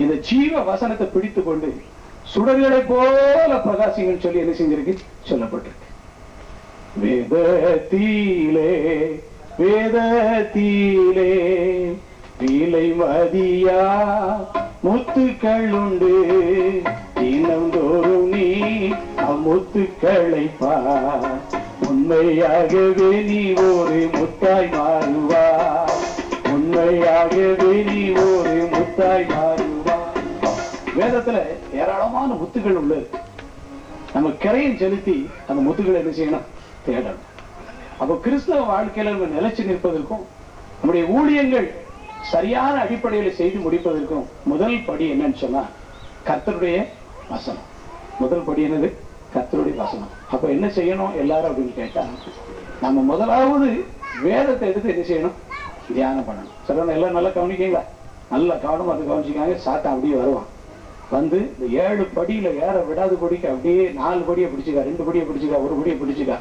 இந்த ஜீவ வசனத்தை பிடித்து கொண்டு சுடர்களை போல பிரகாசிங்கன்னு சொல்லி என்ன செஞ்சிருக்கு சொல்லப்பட்டிருக்கு. வேதத்திலே வேதத்திலே விலை மதியா முத்துக்கள் உண்டு, தினந்தோறும் நீ அம்முத்துக்களை பார், உண்மையாகவே நீ ஒரு முத்தாய் மாறுவா, உண்மையாகவே நீ ஒரு முத்தாய் மாறுவா. வேதத்துல ஏராளமான முத்துக்கள் உள்ளது. நம்ம கரையும் செலுத்தி அந்த முத்துக்களை என்ன செய்யணும், தேடணும். அப்போ கிறிஸ்தவ வாழ்க்கையில நம்ம நிலைச்சு நிற்பதற்கும் நம்முடைய ஊழியங்கள் சரியான அடிப்படையில் செய்து முடிப்பதற்கும் முதல் படி என்னன்னு சொன்னா கர்த்தருடைய வசனம். முதல் படி என்னது? கர்த்தருடைய வசனம். அப்ப என்ன செய்யணும் எல்லாரும் அப்படின்னு கேட்டா, நம்ம முதலாவது வேதத்தை எடுத்து என்ன செய்யணும், தியானம் பண்ணணும். சொல்ல எல்லாம் நல்லா கவனிக்கீங்களா? நல்ல கவனமா அதை கவனிச்சுக்காங்க. சாத்தா அப்படியே வருவான், வந்து இந்த 7 படியில ஏற விடாது படிக்க அப்படியே 4 படியை பிடிச்சிக்கா, 2 படியை பிடிச்சிக்கா, 1 படியை பிடிச்சிக்கா,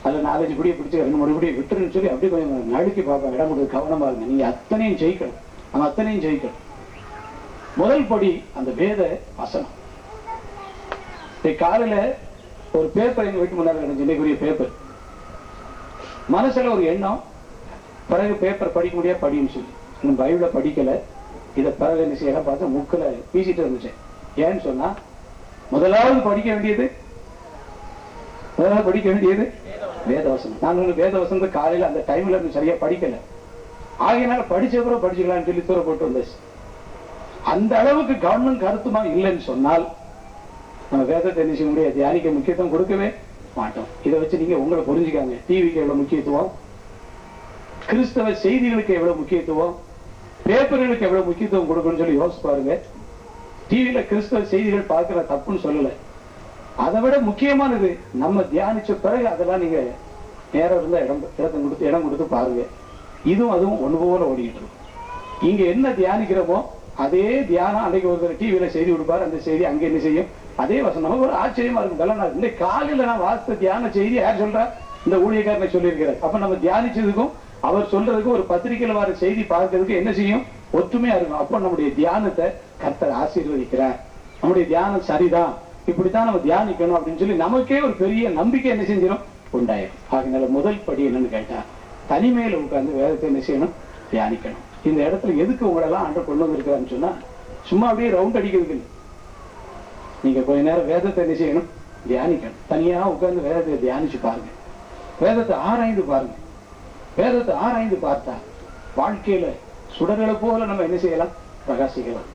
அதுல 4-5 படியை பிடிச்சிக்கா, 2-3 படியை விட்டுருன்னு சொல்லி அப்படியே கொஞ்சம் நடுக்கி பார்ப்பேன். இடம் கொடுத்து கவனமா இருங்க. நீங்க அத்தனையும் ஜெயிக்கணும், நம்ம அத்தனையும் ஜெயிக்கணும். முதல் படி அந்த வேத வசனம். காலையில ஒரு பேப்பர் எங்க வீட்டு முன்னாடி கிடைச்சு, இன்னைக்குரிய பேப்பர். மனசுல ஒரு எண்ணம், பிறகு பேப்பர் படிக்க முடியாது படின்னு சொல்லி இன்னும் பைபிள படிக்கல. இதை பிறகு என்ன செய்யலாம் பார்த்து மூக்கில் வீசிட்டு இருந்துச்சேன். ஏன்னு சொன்னா முதலாவது படிக்க வேண்டியது வேதவசனம். நான் உங்களுக்கு வேதவசனத்தை காலையில அந்த டைம்ல சரியா படிக்கல, ஆகையினால படிச்சவரை படிச்சுக்கலாம்னு சொல்லி தூர போட்டு வந்துச்சு. அந்த அளவுக்கு கவனம் கருத்துமா இல்லைன்னு சொன்னால் நம்ம வேதத்தை என்ன செய்ய முடியாது, தியானிக்க முக்கியத்துவம் கொடுக்கவே மாட்டோம். இதை வச்சு நீங்க உங்களை புரிஞ்சுக்காங்க. டிவிக்கு எவ்வளவு முக்கியத்துவம், கிறிஸ்தவ செய்திகளுக்கு எவ்வளவு முக்கியத்துவம், பேப்பர்களுக்கு எவ்வளவு முக்கியத்துவம் கொடுக்கணும்னு சொல்லி யோசிச்சு பாருங்க. டிவியில கிறிஸ்தவ செய்திகள் பார்க்கிற தப்புன்னு சொல்லல, அதை விட முக்கியமானது நம்ம தியானிச்ச பிறகு அதெல்லாம் நீங்க நேரம் இருந்தா இடம் கொடுத்து பாருங்க. இதுவும் அதுவும் ஒன்று போல ஓடிக்கிட்டு இருக்கும். இங்க என்ன தியானிக்கிறோமோ அதே தியானம் அன்றைக்கு ஒருத்தர் டிவியில செய்தி கொடுப்பாரு, அந்த செய்தி அங்க என்ன செய்யும், அதே வசனம். நமக்கு ஒரு ஆச்சரியமா இருக்கும். கல்லநாள் இந்த காலையில நான் வாசித்த தியான செய்தி யார் சொல்றா, இந்த ஊழியக்காரனை சொல்லியிருக்கிறார். அப்ப நம்ம தியானிச்சதுக்கும் அவர் சொல்றதுக்கும் ஒரு பத்திரிகையில வர செய்தி பார்க்கறதுக்கு என்ன செய்யும், ஒற்றுமையா இருக்கும். அப்ப நம்முடைய தியானத்தை கர்த்தர் ஆசீர்வதிக்கிறார். நம்முடைய தியானம் சரிதான், இப்படித்தான் நம்ம தியானிக்கணும் அப்படின்னு சொல்லி நமக்கே ஒரு பெரிய நம்பிக்கை என்ன செஞ்சிடும், உண்டாயிரும். ஆகினால முதல் படி என்னன்னு கேட்டா, தனிமையில உட்கார்ந்து வேதத்தை என்ன செய்யணும், தியானிக்கணும். இந்த இடத்துல எதுக்கு உங்களெல்லாம் ஆண்டு கொண்டு வந்திருக்காருன்னு சொன்னா, சும்மா அப்படியே ரவுண்ட் அடிக்கிறதுக்கு இல்லை. நீங்க கொஞ்ச நேரம் வேதத்தை என்ன செய்யணும், தியானிக்கணும். தனியா உட்கார்ந்து வேதத்தை தியானிச்சு பாருங்க, வேதத்தை ஆராய்ந்து பாருங்க. வேதத்தை ஆராய்ந்து பார்த்தா வாழ்க்கையில சுடர்களை போல நம்ம என்ன செய்யலாம், பிரகாசிக்கலாம்.